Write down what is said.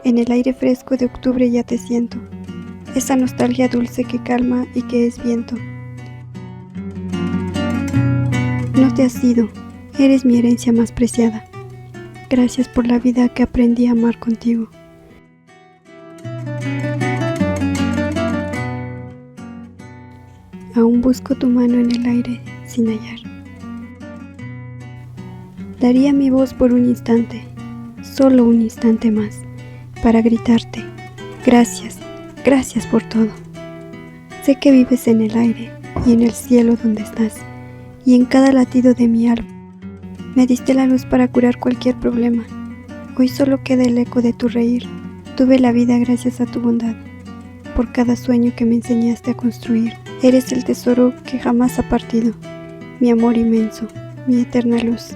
En el aire fresco de octubre ya te siento, esa nostalgia dulce que calma y que es viento. No te has ido, eres mi herencia más preciada. Gracias por la vida que aprendí a amar contigo. Aún busco tu mano en el aire sin hallar. Daría mi voz por un instante, solo un instante más, para gritarte, gracias, gracias por todo. Sé que vives en el aire y en el cielo donde estás, y en cada latido de mi alma. Me diste la luz para curar cualquier problema. Hoy solo queda el eco de tu reír. Tuve la vida gracias a tu bondad. Por cada sueño que me enseñaste a construir, eres el tesoro que jamás ha partido, mi amor inmenso, mi eterna luz.